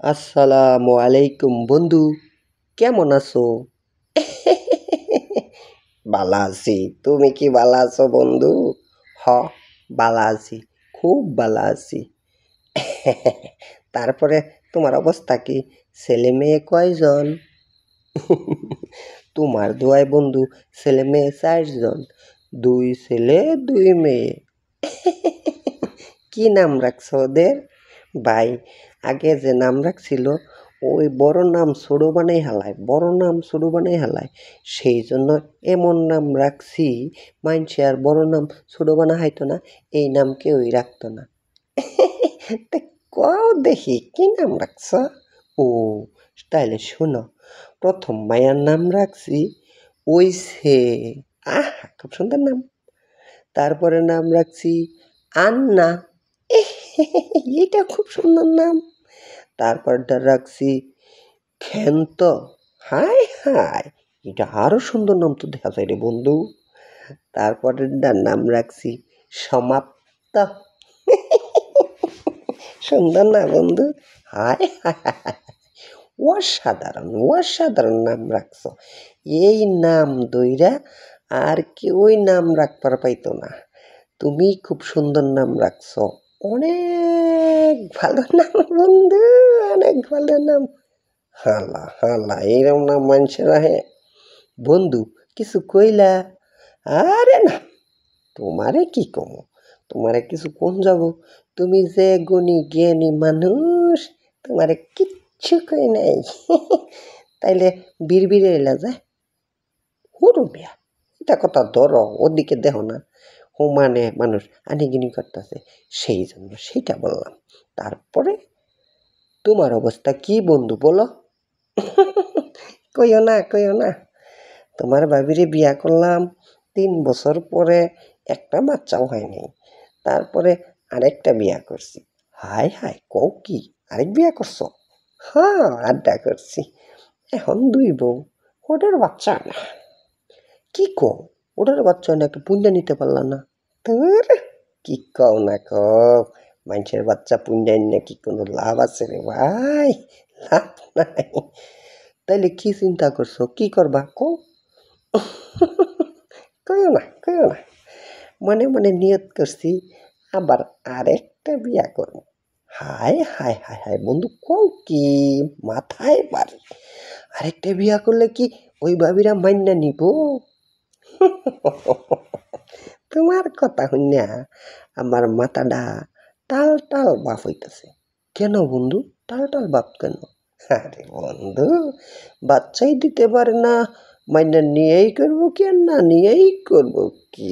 আসসালামু আলাইকুম বন্ধু, কেমন আছো? বালা আছি। তুমি কি বালা আছো বন্ধু? হ, বালা আছি, খুব বালা আছি। তারপরে তোমার অবস্থা কি? ছেলে মেয়ে কয়জন? তোমার দোয়ায় বন্ধু, ছেলে মেয়ে 4 জন, 2 ছেলে 2 মেয়ে। কি নাম রাখছো ওদের? ভাই, আগে যে নাম রাখছিল ওই বড় নাম ছোট বানাই হালায়, বড় নাম ছোট বানাই হালায়। সেই জন্য এমন নাম রাখছি, মানছে আর বড় নাম ছোট বানা হাইতো না, এই নাম কেউই রাখতো না। তা কও দেখি কি নাম রাখছ? ও, তাইলে শোনো, প্রথম মায়ার নাম রাখছি ওইসে। আহ, খুব সুন্দর নাম। তারপরে নাম রাখছি আন্না। এটা খুব সুন্দর নাম। তারপরটা রাখছি ক্ষেন্ত। হায় হায়, এটা আরো সুন্দর নাম তো দেখা যায় রে বন্ধু। তারপরেরটার নাম রাখছি সমাপ্ত। সুন্দর না বন্ধু? হায় হায়, অসাধারণ অসাধারণ নাম রাখছো। এই নাম দইরা আর কেউই নাম রাখবার পাইতো না। তুমি খুব সুন্দর নাম রাখছো, অনেক ভালো নাম বন্ধু, অনেক ভালো নাম। হালা হালা, এইরকম নাম মানুষের রাহে? বন্ধু, কিছু কইলা? আরে না, তোমারে কি কমো, তোমারে কিছু কোন যাব? তুমি যে গুণী জ্ঞানী মানুষ, তোমারে কিচ্ছু কই নাই। তাইলে বিড়বিড়ে এলা যায় হুরু মিয়া, এটা কথা ধরো, ওদিকে দেখো না হুমানে মানুষ আনিগিনি করতেছে, সেই জন্য সেটা বললাম। তারপরে তোমার অবস্থা কি বন্ধু বলো? কইও না কইও না, তোমার ভাবিরে বিয়া করলাম, 3 বছর পরে একটা বাচ্চাও হয়নি। তারপরে আরেকটা বিয়া করছি। হায় হায়, কও কি, আরেক বিয়া করছো? হ্যাঁ, আড্ডা করছি। এখন 2 বউ, ওদের বাচ্চা না। কি কও, ওদের বাচ্চা না, একটা পুণ্যা নিতে পারলা না? তোর কি কও না কও, মানুষের বাচ্চা পুণ্যান না কি কোনো লাভ আছে রে ভাই? লাভ নাই। তাইলে কি চিন্তা করছো, কি করবা কও? কইও না কইও না, মনে মনে নিয়ত করছি আবার আরেকটা বিয়া করব। হায় হায় হায় হায় বন্ধু, কও কি, মাথায় বাড়ি। আরেকটা বিয়া করলে কি ওই ভাবিরা মাইন্না নিব? তোমার কথা শুনিয়া আমার মাথাটা টাল টাল বাপ হইতেছে। কেন বন্ধু, টাল টাল বাপ কেন? আরে বন্ধু, বাচ্চাই দিতে পারে না, মাইনা নিয়েই করবো কি আর না নিয়েই করবো কি?